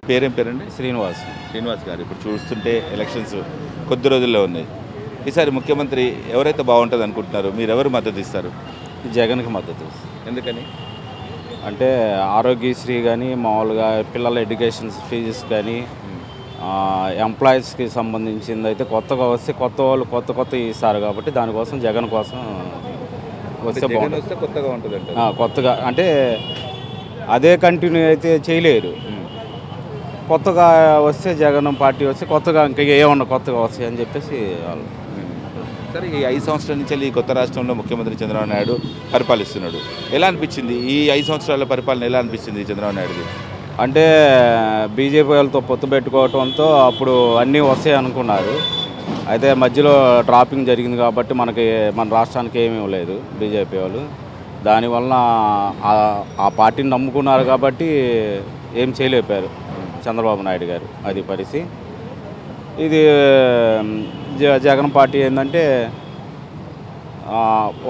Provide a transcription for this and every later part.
పేరేం పేరండి? శ్రీనివాస్. శ్రీనివాస్ గారు, ఇప్పుడు చూస్తుంటే ఎలక్షన్స్ కొద్ది రోజుల్లో ఉన్నాయి. ఈసారి ముఖ్యమంత్రి ఎవరైతే బాగుంటుంది అనుకుంటున్నారు? మీరు ఎవరు మద్దతు ఇస్తారు? జగన్కి మద్దతు. ఎందుకని? అంటే ఆరోగ్యశ్రీ కానీ, మామూలుగా పిల్లల ఎడ్యుకేషన్ ఫీజెస్ కానీ, ఎంప్లాయీస్కి సంబంధించింది అయితే కొత్తగా వస్తే కొత్త వాళ్ళు కొత్త ఇస్తారు కాబట్టి దానికోసం జగన్ కోసం వస్తే బాగుంటుంది. కొత్తగా ఉంటుంది. కొత్తగా అంటే అదే కంటిన్యూ అయితే చేయలేరు. కొత్తగా వస్తే జగన్ పార్టీ వస్తే కొత్తగా ఇంకా ఏమన్నా కొత్తగా వస్తాయి అని చెప్పేసి వాళ్ళు. సరే, ఈ 5 సంవత్సరాల నుంచి ఈ కొత్త రాష్ట్రంలో ముఖ్యమంత్రి చంద్రబాబు నాయుడు పరిపాలిస్తున్నాడు. ఎలా అనిపించింది ఈ 5 సంవత్సరాల పరిపాలన? ఎలా అనిపించింది చంద్రబాబు నాయుడుది? అంటే బీజేపీ వాళ్ళతో పొత్తు పెట్టుకోవడంతో అప్పుడు అన్నీ వస్తాయి అనుకున్నారు. అయితే మధ్యలో డ్రాపింగ్ జరిగింది కాబట్టి మన రాష్ట్రానికి ఏమీ లేదు బీజేపీ వాళ్ళు. దానివల్ల ఆ పార్టీని నమ్ముకున్నారు కాబట్టి ఏం చేయలేపారు చంద్రబాబు నాయుడు గారు. అది పరిస్థితి. ఇది జగన్ పార్టీ ఏంటంటే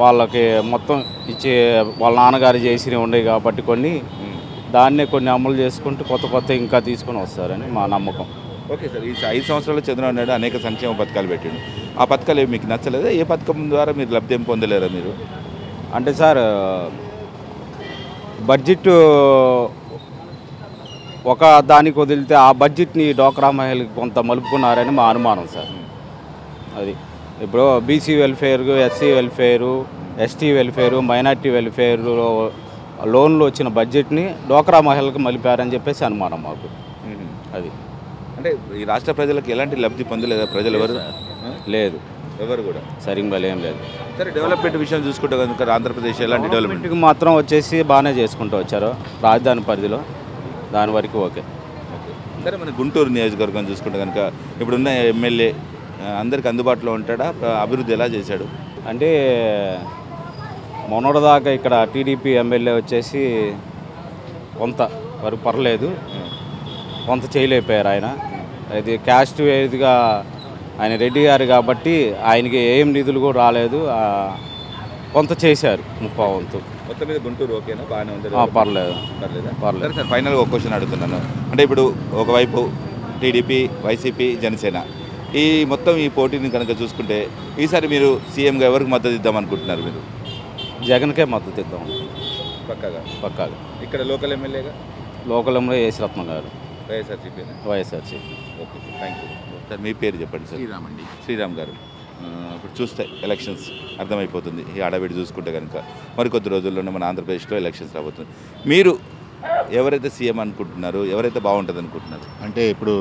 వాళ్ళకి మొత్తం ఇచ్చే వాళ్ళ నాన్నగారు చేసినవి ఉన్నాయి కాబట్టి కొన్ని అమలు చేసుకుంటూ కొత్త ఇంకా తీసుకొని వస్తారని మా నమ్మకం. ఓకే సార్, ఈ 5 సంవత్సరాలు చంద్రబాబు నాయుడు అనేక సంక్షేమ పథకాలు పెట్టాడు. ఆ పథకాలు ఏమి మీకు నచ్చలేదా? ఏ పథకం ద్వారా మీరు లబ్ధి ఏం పొందలేరా మీరు? అంటే సార్, బడ్జెట్ ఒక దానికి వదిలితే ఆ బడ్జెట్ని డోక్రా మహిళకి కొంత మలుపుకున్నారని మా అనుమానం సార్. అది ఇప్పుడు BC welfare, SC welfare, ST welfare, minority వెల్ఫేరులో లోన్లు వచ్చిన బడ్జెట్ని డోక్రా మహిళలకు మలిపారని చెప్పేసి అనుమానం మాకు. అది అంటే ఈ రాష్ట్ర ప్రజలకు ఎలాంటి లబ్ధి పొందలేదా ప్రజలు? ఎవరు లేదు, ఎవరు కూడా సరిగ్గా ఏం లేదు. సరే, డెవలప్మెంట్ విషయం చూసుకుంటే కనుక ఆంధ్రప్రదేశ్ ఎలాంటి డెవలప్మెంట్కి మాత్రం వచ్చేసి బాగానే చేసుకుంటూ వచ్చారు రాజధాని పరిధిలో, దాని వరకు ఓకే. సరే, మన గుంటూరు నియోజకవర్గం చూసుకుంటే కనుక ఇప్పుడున్న ఎమ్మెల్యే అందరికి అందుబాటులో ఉంటాడా? అభివృద్ధి ఎలా చేశాడు? అంటే మొన్నటిదాకా ఇక్కడ టీడీపీ ఎమ్మెల్యే వచ్చేసి కొంత వరకు పర్లేదు, కొంత చేయలేకపోయారు ఆయన. అది క్యాస్ట్ వేదిగా ఆయన రెడ్డి గారు కాబట్టి ఆయనకి ఏం నిధులు కూడా రాలేదు, కొంత చేశారు 30 వంతు. మొత్తం మీద గుంటూరు ఓకేనా? బాగానే ఉంది. పర్లేదు. సార్, ఫైనల్గా ఒక క్వశ్చన్ అడుగుతున్నాను. అంటే ఇప్పుడు ఒకవైపు టీడీపీ, వైసీపీ, జనసేన ఈ పోటీని కనుక చూసుకుంటే ఈసారి మీరు సీఎంగా ఎవరికి మద్దతు ఇద్దాం అనుకుంటున్నారు? మీరు జగన్కే మద్దతు ఇద్దాం పక్కాగా. ఇక్కడ లోకల్ ఎమ్మెల్యేగా local MLA Yesaratnam garu, YSRCP. Okay, thank you sir. మీ పేరు చెప్పండి సార్. శ్రీరామ్ అండి. శ్రీరామ్ గారు, ఇప్పుడు చూస్తే ఎలక్షన్స్ అర్థమైపోతుంది. ఈ హడావిడి చూసుకుంటే కనుక మరికొద్ది రోజుల్లోనే మన ఆంధ్రప్రదేశ్లో ఎలక్షన్స్ రాబోతుంది. మీరు ఎవరైతే సీఎం అనుకుంటున్నారు, ఎవరైతే బాగుంటుంది అనుకుంటున్నారు? అంటే ఇప్పుడు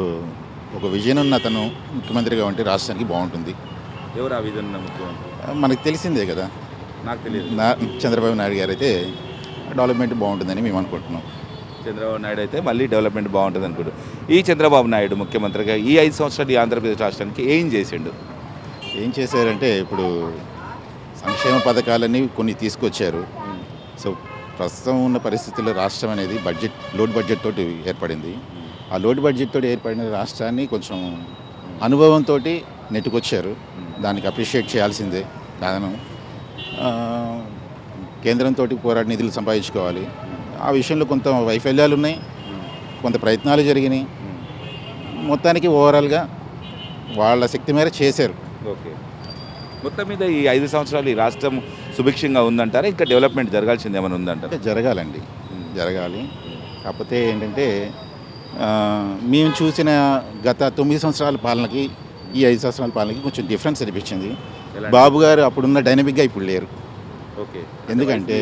ఒక విజన్ ఉన్న అతను ముఖ్యమంత్రిగా ఉంటే రాష్ట్రానికి బాగుంటుంది. ఎవరు ఆ విజన్ ఉన్న ముఖ్యమంత్రి? మనకు తెలిసిందే కదా, నాకు తెలియదు. చంద్రబాబు నాయుడు గారు అయితే డెవలప్మెంట్ బాగుంటుందని మేము అనుకుంటున్నాం. చంద్రబాబు నాయుడు అయితే మళ్ళీ డెవలప్మెంట్ బాగుంటుంది అనుకుంటారు. ఈ చంద్రబాబు నాయుడు ముఖ్యమంత్రిగా ఈ 5 సంవత్సరాలు ఈ ఆంధ్రప్రదేశ్ రాష్ట్రానికి ఏం చేసిండు? ఏం చేశారంటే ఇప్పుడు సంక్షేమ పథకాలన్నీ కొన్ని తీసుకొచ్చారు. సో ప్రస్తుతం ఉన్న పరిస్థితుల్లో రాష్ట్రం అనేది లోడ్ బడ్జెట్ తోటి ఏర్పడింది. ఆ లోడ్ బడ్జెట్ తోటి ఏర్పడిన రాష్ట్రాన్ని కొంచెం అనుభవంతో నెట్టుకొచ్చారు. దానికి అప్రిషియేట్ చేయాల్సిందే. కారణం కేంద్రంతో పోరాడి నిధులు సంపాదించుకోవాలి. ఆ విషయంలో కొంత వైఫల్యాలు ఉన్నాయి, కొంత ప్రయత్నాలు జరిగినాయి. మొత్తానికి ఓవరాల్గా వాళ్ళ శక్తి మేర చేశారు. ఓకే, మొత్తం మీద ఈ 5 సంవత్సరాలు ఈ రాష్ట్రం సుభిక్షంగా ఉందంటారా? ఇంకా డెవలప్మెంట్ జరగాల్సింది ఏమైనా ఉందంటారా? జరగాలండి, జరగాలి. కాకపోతే ఏంటంటే మేము చూసిన గత 9 సంవత్సరాల పాలనకి ఈ 5 సంవత్సరాల పాలనకి కొంచెం డిఫరెన్స్ అనిపించింది. బాబు గారు అప్పుడున్న డైనమిక్గా ఇప్పుడు లేరు. ఓకే, ఎందుకంటే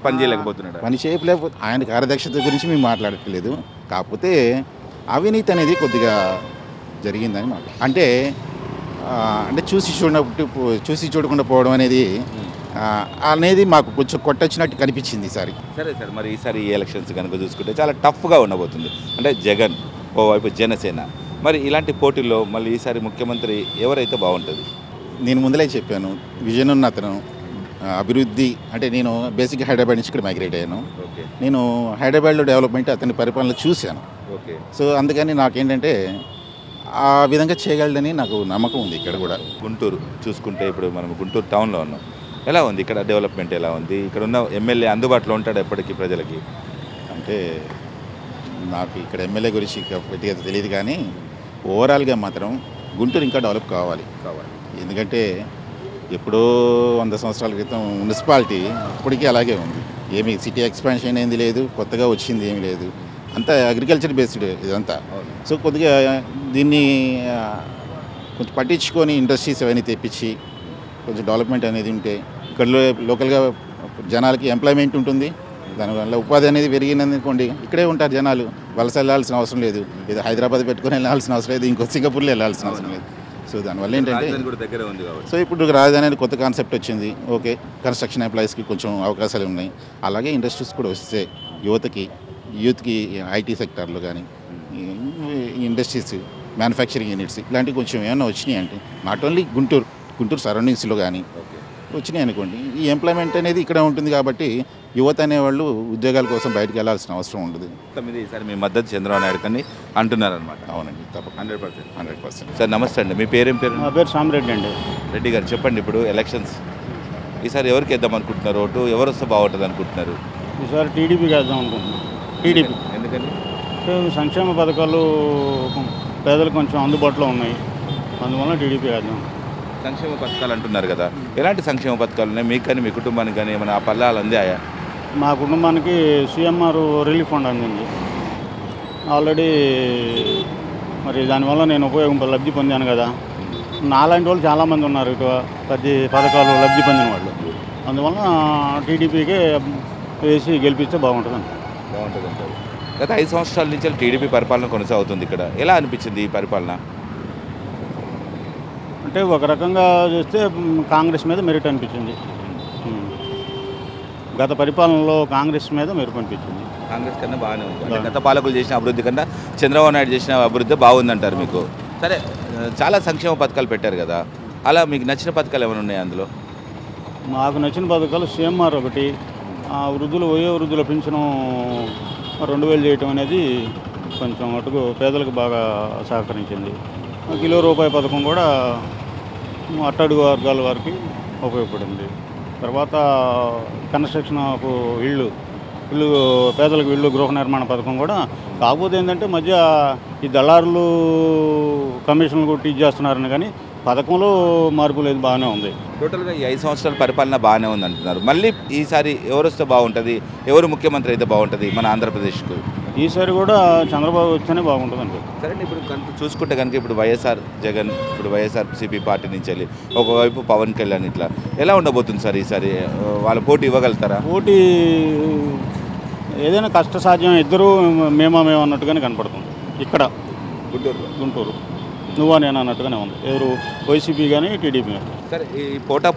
పని చేయలేకపోతున్నాడు. పని చేయలేకపోతే ఆయన కార్యదక్షత గురించి మేము మాట్లాడట్లేదు. కాకపోతే అవినీతి అనేది కొద్దిగా జరిగిందని మాట. అంటే చూసి చూడకుండా పోవడం అనేది మాకు కొంచెం కొట్టొచ్చినట్టు కనిపించింది ఈసారి. సరే సార్, మరి ఈసారి ఈ ఎలక్షన్స్ కనుక చూసుకుంటే చాలా టఫ్గా ఉండబోతుంది. అంటే జగన్ ఓవైపు జనసేన, మరి ఇలాంటి పోటీల్లో మళ్ళీ ఈసారి ముఖ్యమంత్రి ఎవరైతే బాగుంటుంది? నేను ముందలే చెప్పాను, విజన్ ఉన్న అతను, అభివృద్ధి. అంటే నేను బేసిక్గా హైదరాబాద్ నుంచి ఇక్కడ మైగ్రేట్ అయ్యాను. నేను హైదరాబాద్లో డెవలప్మెంట్ అతని పరిపాలన చూశాను. సో అందుకని నాకేంటంటే ఆ విధంగా చేయగలడని నాకు నమ్మకం ఉంది. ఇక్కడ కూడా గుంటూరు చూసుకుంటే ఇప్పుడు మనం గుంటూరు టౌన్లో ఉన్నాం. ఎలా ఉంది ఇక్కడ డెవలప్మెంట్? ఎలా ఉంది? ఇక్కడ ఉన్న ఎమ్మెల్యే అందుబాటులో ఉంటాడు ఎప్పటికీ ప్రజలకి? అంటే నాకు ఇక్కడ ఎమ్మెల్యే గురించి గట్టిగా తెలియదు కానీ ఓవరాల్గా మాత్రం గుంటూరు ఇంకా డెవలప్ కావాలి. ఎందుకంటే ఎప్పుడో 100 సంవత్సరాల క్రితం మున్సిపాలిటీ ఇప్పటికీ అలాగే ఉంది. ఏమి సిటీ ఎక్స్పాన్షన్ ఏంది లేదు, కొత్తగా వచ్చింది ఏమి లేదు, అంతా అగ్రికల్చర్ బేస్డ్ ఇదంతా. సో కొద్దిగా దీన్ని కొంచెం పట్టించుకొని ఇండస్ట్రీస్ అవన్నీ తెప్పించి కొంచెం డెవలప్మెంట్ అనేది ఉంటే ఇక్కడ లోకల్గా జనాలకి ఎంప్లాయ్మెంట్ ఉంటుంది. దానివల్ల ఉపాధి అనేది పెరిగిననుకోండి ఇక్కడే ఉంటారు జనాలు, వలస వెళ్ళాల్సిన అవసరం లేదు. ఏదో హైదరాబాద్ పెట్టుకొని వెళ్ళాల్సిన అవసరం లేదు, ఇంకో సింగపూర్లో వెళ్ళాల్సిన అవసరం లేదు. సో దానివల్ల ఏంటంటే సో ఇప్పుడు రాజధాని అనేది కొత్త కాన్సెప్ట్ వచ్చింది. ఓకే, కన్స్ట్రక్షన్ ఎంప్లాయీస్కి కొంచెం అవకాశాలు ఉన్నాయి. అలాగే ఇండస్ట్రీస్ కూడా వస్తే యూత్కి ఐటీ సెక్టార్లో కానీ ఇండస్ట్రీస్, మ్యానుఫ్యాక్చరింగ్ యూనిట్స్ ఇలాంటివి కొంచెం ఏమైనా వచ్చినాయి అంటే నాట్ ఓన్లీ గుంటూరు సరౌండింగ్స్లో కానీ వచ్చినాయి అనుకోండి, ఈ ఎంప్లాయ్మెంట్ అనేది ఇక్కడ ఉంటుంది కాబట్టి యువత అనేవాళ్ళు ఉద్యోగాల కోసం బయటకు వెళ్ళాల్సిన అవసరం ఉండదు. ఈసారి మీ మద్దతు చంద్రబాబు నాయుడు కానీ అంటున్నారనమాట. అవునండి, తప్పకుండా 100%. సార్ నమస్తే అండి, మీ పేరేం పేరు? నా పేరు సామిరెడ్డి అండి. రెడ్డి గారు చెప్పండి, ఇప్పుడు ఎలక్షన్స్ ఈసారి ఎవరికి వేద్దాం అనుకుంటున్నారు? ఓటు ఎవరు వస్తే బాగుంటుంది అనుకుంటున్నారు? ఈసారి టీడీపీకి వేద్దాం అనుకుంటున్నాం. టీడీపీ ఎందుకని? సంక్షేమ పథకాలు పేదలకు కొంచెం అందుబాటులో ఉన్నాయి, అందువల్ల టీడీపీ వేద్దాం. సంక్షేమ పథకాలు అంటున్నారు కదా, ఎలాంటి సంక్షేమ పథకాలు ఉన్నాయి మీకు కానీ మీ కుటుంబానికి కానీ? ఏమైనా ఆ పల్లాలు అందాయా? మా కుటుంబానికి సీఎంఆర్ రిలీఫ్ ఫండ్ అందింది ఆల్రెడీ. మరి దానివల్ల నేను లబ్ధి పొందాను కదా. నాలాంటి వాళ్ళు చాలామంది ఉన్నారు ఇటు 10 పథకాలు లబ్ధి పొందిన వాళ్ళు. అందువల్ల టీడీపీకే వేసి గెలిపిస్తే బాగుంటుంది అంటారు. గత 5 సంవత్సరాల నుంచి టీడీపీ పరిపాలన కొనసాగుతుంది ఇక్కడ. ఎలా అనిపించింది ఈ పరిపాలన? అంటే ఒక రకంగా చూస్తే కాంగ్రెస్ మీద మెరిట్ అనిపించింది. గత పరిపాలనలో కాంగ్రెస్ మీద మెరుపు అనిపించింది. కాంగ్రెస్ కన్నా బాగానే ఉంది. అంటే గత పాలకులు చేసిన అభివృద్ధి కన్నా చంద్రబాబు నాయుడు చేసిన అభివృద్ధి బాగుందంటారు మీకు. సరే, చాలా సంక్షేమ పథకాలు పెట్టారు కదా, అలా మీకు నచ్చిన పథకాలు ఏమైనా ఉన్నాయి అందులో? మాకు నచ్చిన పథకాలు సీఎంఆర్ ఒకటి, వయో వృద్ధుల పింఛను 2000 చేయటం అనేది కొంచెం అటుకు పేదలకు బాగా సహకరించింది. కిలో రూపాయి పథకం కూడా అట్టడుగు వర్గాల వారికి ఉపయోగపడింది. తర్వాత కన్స్ట్రక్షన్ ఆఫ్ ఇళ్ళు పేదలకు ఇళ్ళు గృహ నిర్మాణ పథకం కూడా. కాకపోతే ఏంటంటే మధ్య ఈ దళారులు కమిషన్లు కొట్టి ఇచ్చేస్తున్నారని, కానీ పథకంలో మార్పు లేదు, బాగానే ఉంది. టోటల్గా ఈ 5 సంవత్సరాల పరిపాలన బాగానే ఉంది అంటున్నారు. మళ్ళీ ఈసారి ఎవరు వస్తే బాగుంటుంది, ఎవరు ముఖ్యమంత్రి అయితే బాగుంటుంది మన ఆంధ్రప్రదేశ్కు? ఈసారి కూడా చంద్రబాబు వచ్చేనే బాగుంటుంది అంటే. సరే, ఇప్పుడు కనుక చూసుకుంటే కనుక ఇప్పుడు వైఎస్ఆర్ జగన్, ఇప్పుడు వైఎస్ఆర్సీపీ పార్టీ నుంచి వెళ్ళి ఒకవైపు పవన్ కళ్యాణ్, ఇట్లా ఎలా ఉండబోతుంది సార్ ఈసారి? వాళ్ళ పోటీ ఇవ్వగలుగుతారా? పోటీ ఏదైనా కష్టసాధ్యం, ఇద్దరు మేము అన్నట్టుగానే కనపడుతుంది ఇక్కడ గుంటూరు. నువ్వా నేను అన్నట్టుగానే ఉంది. ఎవరు వైసీపీ కానీ టీడీపీ కానీ. సరే, ఈ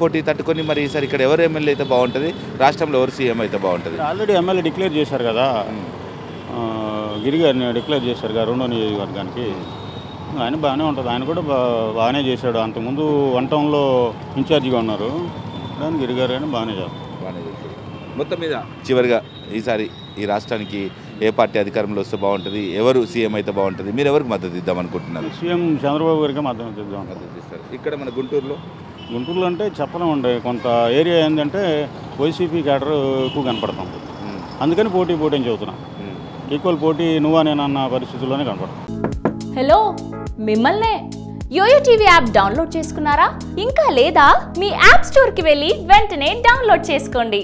పోటీ తట్టుకొని మరి ఈసారి ఇక్కడ ఎవరు ఎమ్మెల్యే అయితే బాగుంటుంది, రాష్ట్రంలో ఎవరు సీఎం అయితే బాగుంటుంది? ఆల్రెడీ ఎమ్మెల్యే డిక్లేర్ చేశారు కదా, గిరి గారిని డిక్లేర్ చేశారు కదా 2వ నియోజకవర్గానికి. ఆయన బాగానే ఉంటుంది, ఆయన కూడా బాగానే చేశాడు. అంతకుముందు 1 టౌన్లో ఇన్ఛార్జిగా ఉన్నారు, దాని గిరి గారు అని బాగానే చేస్తారు. మొత్తం మీద చివరిగా ఈసారి ఈ రాష్ట్రానికి ఏ పార్టీ అధికారంలో వస్తే బాగుంటుంది, ఎవరు సీఎం అయితే బాగుంటుంది, మీరు ఎవరికి మద్దతు ఇద్దాం అనుకుంటున్నారు? సీఎం చంద్రబాబు గారికి మద్దతు ఇద్దాం. ఇస్తారు. ఇక్కడ మన గుంటూరులో అంటే చెప్పలేమండి, కొంత ఏరియా ఏంటంటే వైసీపీ క్యాడర్ ఎక్కువ కనపడతాం, అందుకని పోటీ అని చెబుతున్నాం. ఈక్వల్ పోటీ నువ్వా నేను అన్న పరిస్థితుల్లోనే కనపడతాం. హలో, మిమ్మల్నే యోయో టీవీ యాప్ డౌన్లోడ్ చేసుకున్నారా? ఇంకా లేదా? మీ యాప్ స్టోర్కి వెళ్ళి వెంటనే డౌన్లోడ్ చేసుకోండి.